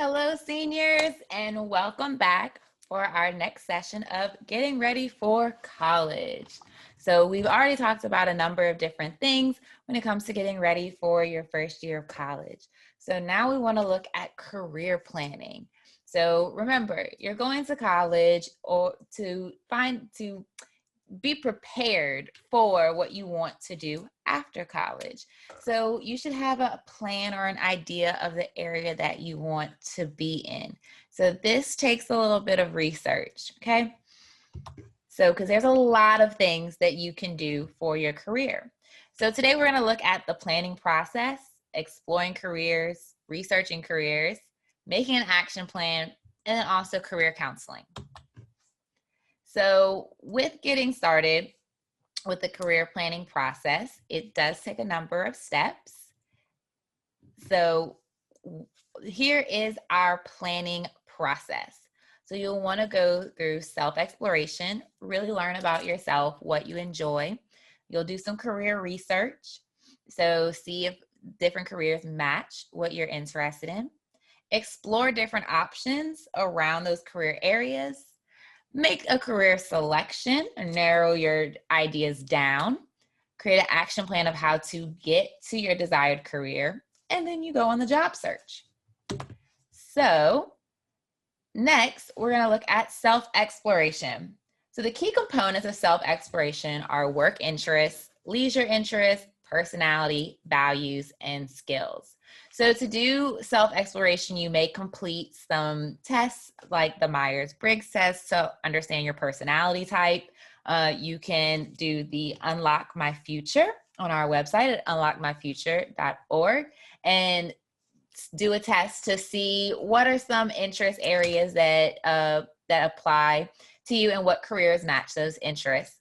Hello, seniors, and welcome back for our next session of Getting Ready for College. So we've already talked about a number of different things when it comes to getting ready for your first year of college. So now we want to look at career planning. So remember, you're going to college or to be prepared for what you want to do after college. So you should have a plan or an idea of the area that you want to be in. So this takes a little bit of research, okay? So, because there's a lot of things that you can do for your career. So today we're going to look at the planning process, exploring careers, researching careers, making an action plan, and then also career counseling. So with getting started, with the career planning process, it does take a number of steps. So here is our planning process. So you'll want to go through self-exploration, really learn about yourself, what you enjoy. You'll do some career research. So see if different careers match what you're interested in. Explore different options around those career areas. Make a career selection and narrow your ideas down. Create an action plan of how to get to your desired career, and then you go on the job search. So next, we're going to look at self-exploration. So the key components of self-exploration are work interests, leisure interests, personality, values, and skills. So to do self-exploration, you may complete some tests like the Myers-Briggs test to understand your personality type. You can do the Unlock My Future on our website at unlockmyfuture.org and do a test to see what are some interest areas that apply to you and what careers match those interests.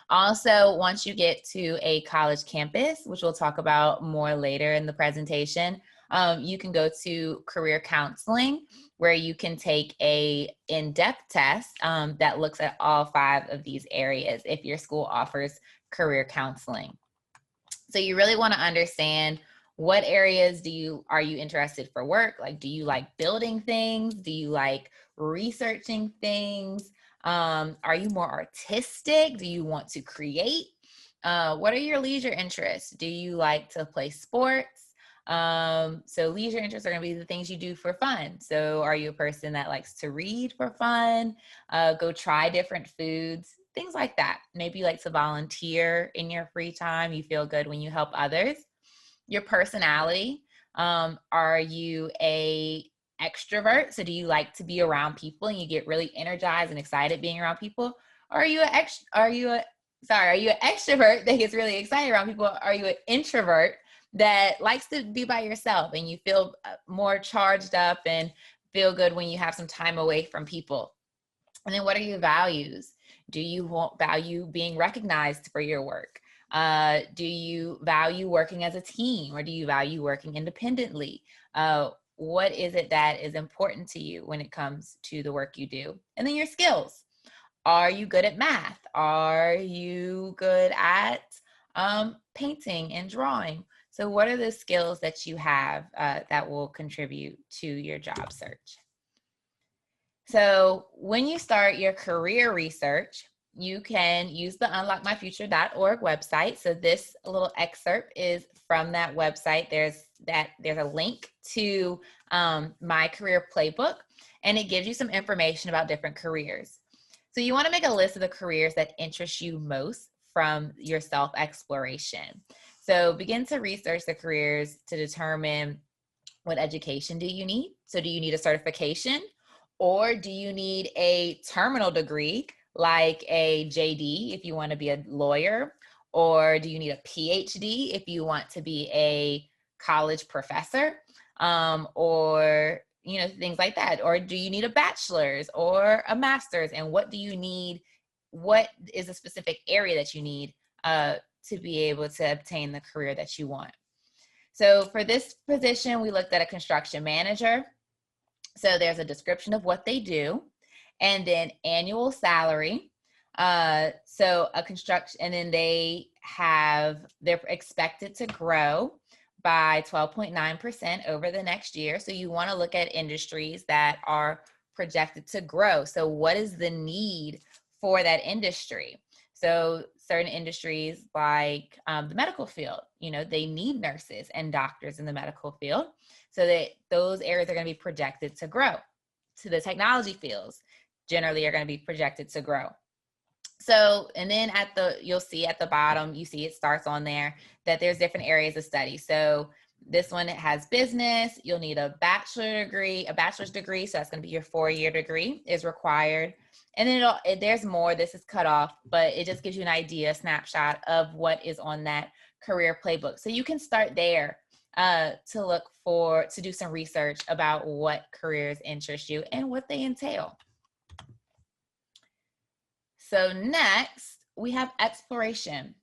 Also, once you get to a college campus, which we'll talk about more later in the presentation, you can go to career counseling, where you can take a in-depth test that looks at all 5 of these areas if your school offers career counseling. So you really want to understand what areas are you interested for work? Like, do you like building things? Do you like researching things? Are you more artistic? Do you want to create? What are your leisure interests? Do you like to play sports? So leisure interests are going to be the things you do for fun. So are you a person that likes to read for fun? Go try different foods, things like that. Maybe you like to volunteer in your free time. You feel good when you help others. Your personality. Are you a extrovert? So do you like to be around people and you get really energized and excited being around people? Or are you an extrovert that gets really excited around people? Are you an introvert that likes to be by yourself and you feel more charged up and feel good when you have some time away from people? And then what are your values? Do you value being recognized for your work? Do you value working as a team, or do you value working independently? What is it that is important to you when it comes to the work you do? And then your skills. Are you good at math? Are you good at painting and drawing? So what are the skills that you have that will contribute to your job search? So when you start your career research, you can use the unlockmyfuture.org website. So this little excerpt is from that website. There's a link to my career playbook, and it gives you some information about different careers. So you want to make a list of the careers that interest you most from your self-exploration. So begin to research the careers to determine what education do you need. So do you need a certification? Or do you need a terminal degree like a JD if you want to be a lawyer? Or do you need a PhD if you want to be a college professor? Or things like that. Or do you need a bachelor's or a master's? And what do you need? What is a specific area that you need to be able to obtain the career that you want? So for this position, we looked at a construction manager. So there's a description of what they do, and then annual salary. So a construction, and then they're expected to grow by 12.9% over the next year. So you want to look at industries that are projected to grow. So what is the need for that industry? So certain industries like the medical field, they need nurses and doctors in the medical field. So that those areas are going to be projected to grow. To the technology fields generally are going to be projected to grow. So, and then you'll see at the bottom, you see it starts on there that there's different areas of study. So this one, it has business. You'll need a bachelor's degree. So that's going to be your 4-year degree is required. And then there's more, this is cut off, but it just gives you an idea, a snapshot of what is on that career playbook. So you can start there to do some research about what careers interest you and what they entail. So next, we have exploration.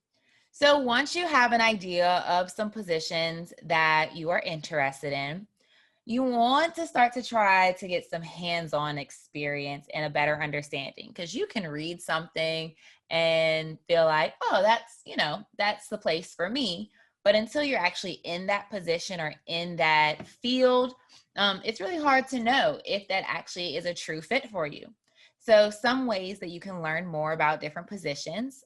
So once you have an idea of some positions that you are interested in, you want to start to try to get some hands-on experience and a better understanding, because you can read something and feel like, oh, that's the place for me. But until you're actually in that position or in that field, it's really hard to know if that actually is a true fit for you. So some ways that you can learn more about different positions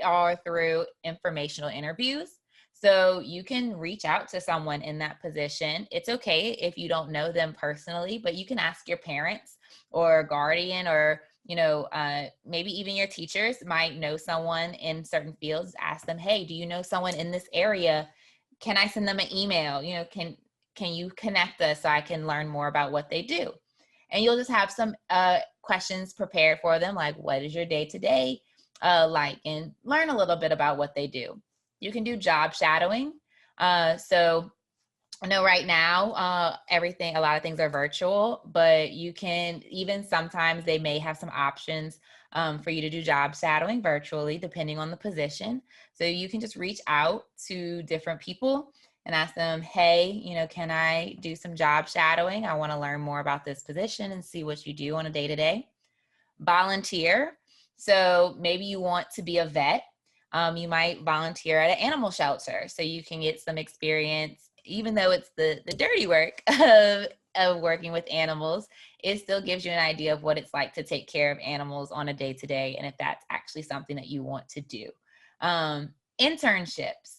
are through informational interviews. So you can reach out to someone in that position. It's okay if you don't know them personally, but you can ask your parents or guardian, or maybe even your teachers might know someone in certain fields. Ask them, hey, do you know someone in this area? Can I send them an email? Can you connect us so I can learn more about what they do? And you'll just have some questions prepared for them, like what is your day-to-day like, and learn a little bit about what they do. You can do job shadowing. So I know right now, a lot of things are virtual, but you can, even sometimes they may have some options for you to do job shadowing virtually, depending on the position. So you can just reach out to different people and ask them, hey, can I do some job shadowing? I want to learn more about this position and see what you do on a day-to-day. Volunteer. So maybe you want to be a vet. You might volunteer at an animal shelter so you can get some experience, even though it's the dirty work of working with animals. It still gives you an idea of what it's like to take care of animals on a day-to-day, and if that's actually something that you want to do. Internships.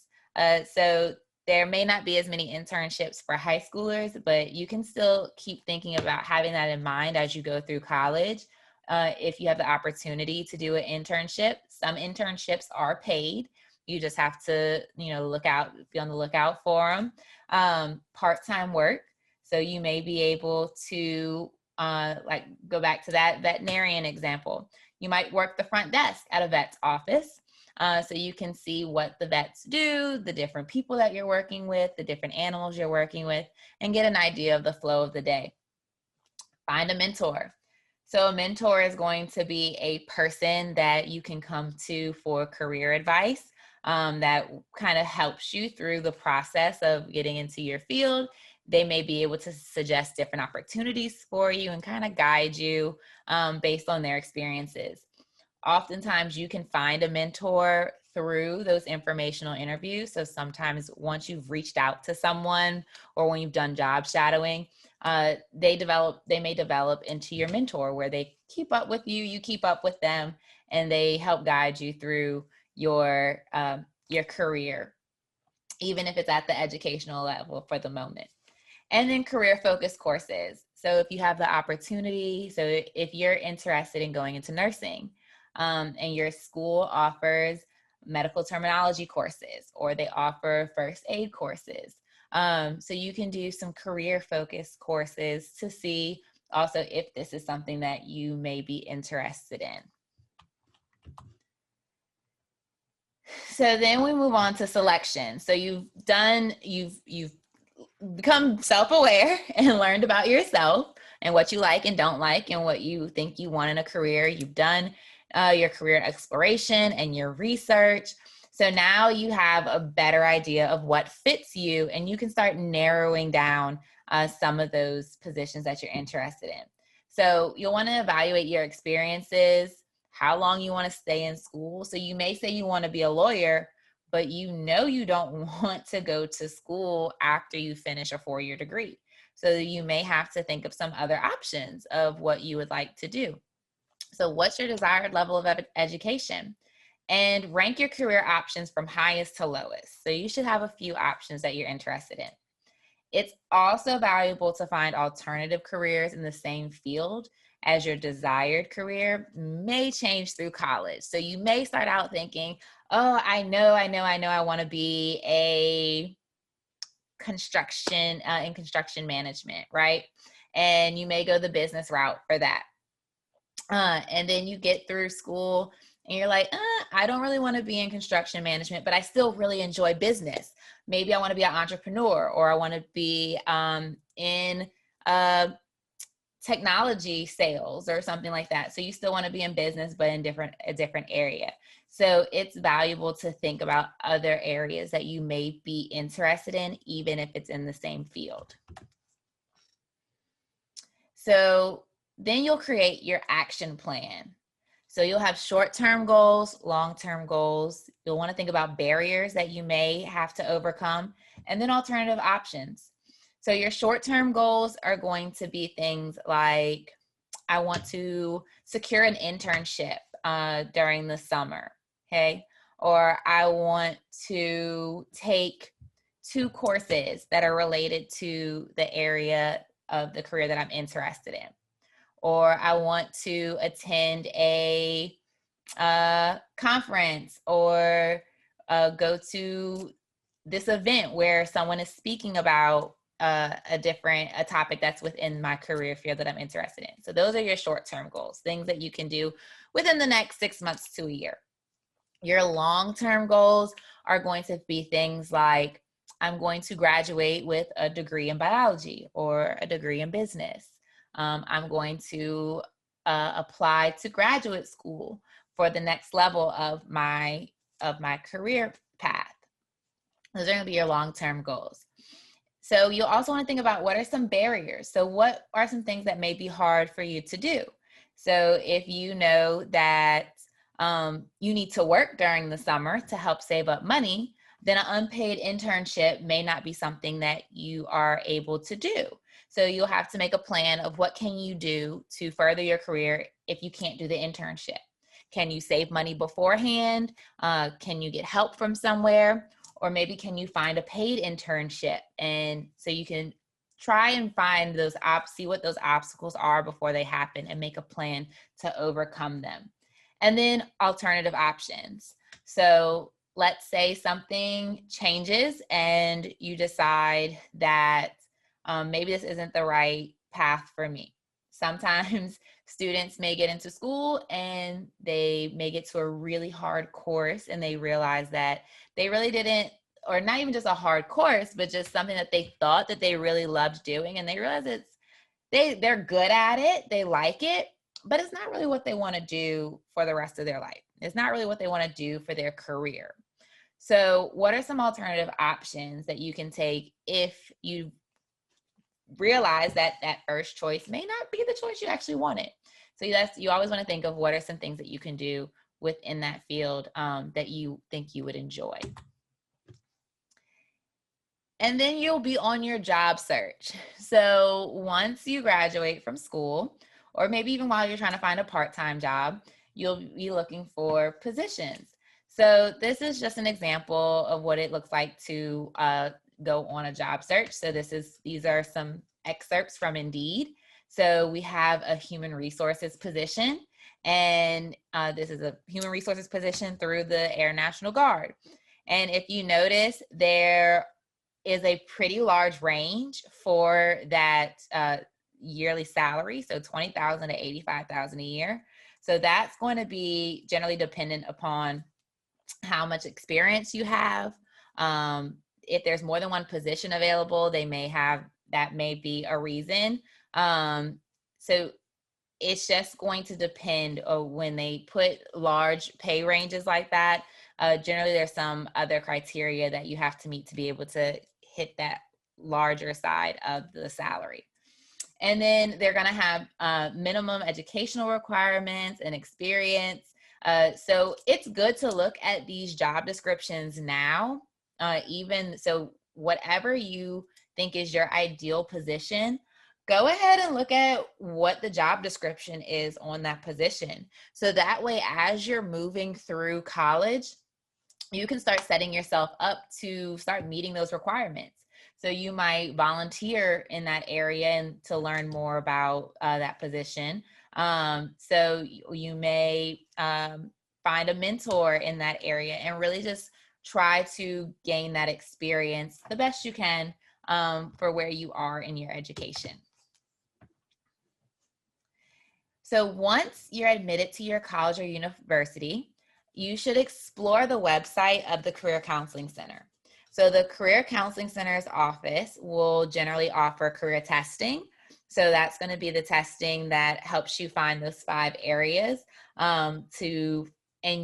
So there may not be as many internships for high schoolers, but you can still keep thinking about having that in mind as you go through college. If you have the opportunity to do an internship, some internships are paid. You just have to, be on the lookout for them. Part-time work. So you may be able to, go back to that veterinarian example. You might work the front desk at a vet's office. So you can see what the vets do, the different people that you're working with, the different animals you're working with, and get an idea of the flow of the day. Find a mentor. So a mentor is going to be a person that you can come to for career advice that kind of helps you through the process of getting into your field. They may be able to suggest different opportunities for you and kind of guide you based on their experiences. Oftentimes you can find a mentor through those informational interviews. So sometimes once you've reached out to someone or when you've done job shadowing, they may develop into your mentor, where they keep up with you, you keep up with them, and they help guide you through your career, even if it's at the educational level for the moment. And then career focused courses. So if you have the opportunity, so if you're interested in going into nursing, and your school offers medical terminology courses, or they offer first aid courses. So you can do some career focused courses to see also if this is something that you may be interested in. So then we move on to selection. So you've become self-aware and learned about yourself and what you like and don't like and what you think you want in a career. You've done your career exploration and your research. So now you have a better idea of what fits you, and you can start narrowing down some of those positions that you're interested in. So you'll want to evaluate your experiences, how long you want to stay in school. So you may say you want to be a lawyer, but you know you don't want to go to school after you finish a 4-year degree. So you may have to think of some other options of what you would like to do. So what's your desired level of education? And rank your career options from highest to lowest. So you should have a few options that you're interested in. It's also valuable to find alternative careers in the same field as your desired career may change through college. So you may start out thinking, oh, I know I want to be a in construction management, right? And you may go the business route for that. And then you get through school and you're like, I don't really want to be in construction management, but I still really enjoy business. Maybe I want to be an entrepreneur, or I want to be in technology sales or something like that. So you still want to be in business, but in a different area. So it's valuable to think about other areas that you may be interested in, even if it's in the same field. So then you'll create your action plan. So you'll have short-term goals, long-term goals. You'll want to think about barriers that you may have to overcome, and then alternative options. So your short-term goals are going to be things like, I want to secure an internship during the summer, okay? Or I want to take 2 courses that are related to the area of the career that I'm interested in. Or I want to attend a conference, or go to this event where someone is speaking about a topic that's within my career field that I'm interested in. So those are your short-term goals, things that you can do within the next 6 months to a year. Your long-term goals are going to be things like, I'm going to graduate with a degree in biology or a degree in business. I'm going to apply to graduate school for the next level of my career path. Those are going to be your long-term goals. So you'll also want to think about, what are some barriers? So what are some things that may be hard for you to do? So if you know that you need to work during the summer to help save up money, then an unpaid internship may not be something that you are able to do. So you'll have to make a plan of what can you do to further your career if you can't do the internship. Can you save money beforehand? Can you get help from somewhere? Or maybe can you find a paid internship? And so you can try and find see what those obstacles are before they happen, and make a plan to overcome them. And then alternative options. So let's say something changes and you decide that maybe this isn't the right path for me. Sometimes students may get into school and they may get to a really hard course and they realize that they really didn't, or not even just a hard course, but just something that they thought that they really loved doing, and they realize they're good at it, they like it, but it's not really what they want to do for the rest of their life. It's not really what they want to do for their career. So what are some alternative options that you can take if you realize that that first choice may not be the choice you actually wanted? So you always want to think of, what are some things that you can do within that field that you think you would enjoy. And then you'll be on your job search. So once you graduate from school, or maybe even while you're trying to find a part-time job, you'll be looking for positions. So this is just an example of what it looks like to go on a job search. So these are some excerpts from Indeed. So we have a human resources position, and this is a human resources position through the Air National Guard. And if you notice, there is a pretty large range for that yearly salary, so $20,000 to $85,000 a year. So that's going to be generally dependent upon how much experience you have. If there's more than one position available, that may be a reason. So it's just going to depend when they put large pay ranges like that. Generally, there's some other criteria that you have to meet to be able to hit that larger side of the salary. And then they're going to have minimum educational requirements and experience. So it's good to look at these job descriptions now, even so, whatever you think is your ideal position, go ahead and look at what the job description is on that position. So that way, as you're moving through college, you can start setting yourself up to start meeting those requirements. So you might volunteer in that area and to learn more about that position. So you may find a mentor in that area and really just try to gain that experience the best you can for where you are in your education. So once you're admitted to your college or university, you should explore the website of the Career Counseling Center. So the Career Counseling Center's office will generally offer career testing. So that's going to be the testing that helps you find those 5 areas and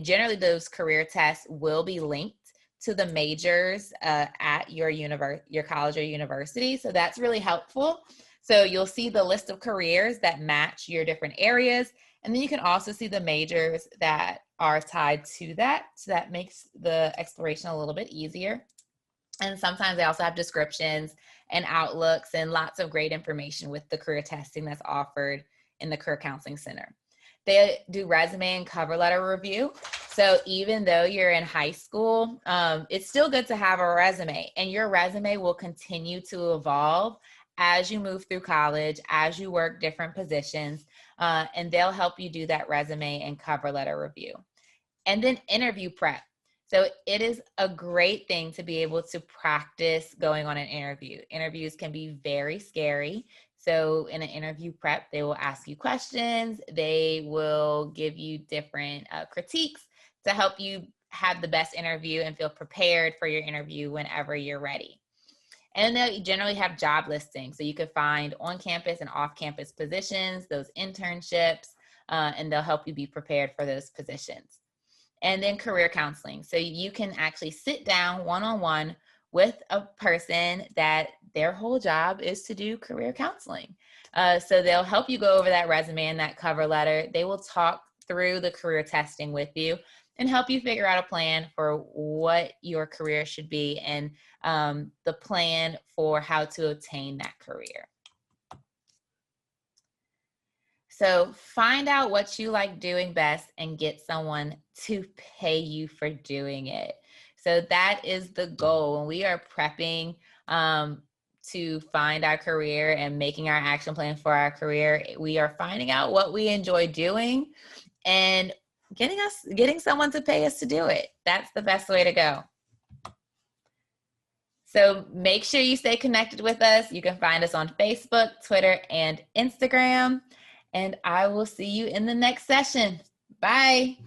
generally those career tests will be linked to the majors at your college or university. So that's really helpful. So you'll see the list of careers that match your different areas. And then you can also see the majors that are tied to that. So that makes the exploration a little bit easier. And sometimes they also have descriptions and outlooks and lots of great information with the career testing that's offered in the Career Counseling Center. They do resume and cover letter review. So even though you're in high school, it's still good to have a resume, and your resume will continue to evolve as you move through college, as you work different positions, and they'll help you do that resume and cover letter review. And then interview prep. So it is a great thing to be able to practice going on an interview. Interviews can be very scary. So in an interview prep, they will ask you questions. They will give you different critiques to help you have the best interview and feel prepared for your interview whenever you're ready. And they generally have job listings. So you can find on-campus and off-campus positions, those internships, and they'll help you be prepared for those positions. And then career counseling. So you can actually sit down one-on-one with a person that their whole job is to do career counseling. So they'll help you go over that resume and that cover letter. They will talk through the career testing with you and help you figure out a plan for what your career should be and the plan for how to obtain that career. So find out what you like doing best and get someone to pay you for doing it. So that is the goal. When we are prepping to find our career and making our action plan for our career, we are finding out what we enjoy doing and getting someone to pay us to do it. That's the best way to go. So make sure you stay connected with us. You can find us on Facebook, Twitter, and Instagram. And I will see you in the next session. Bye.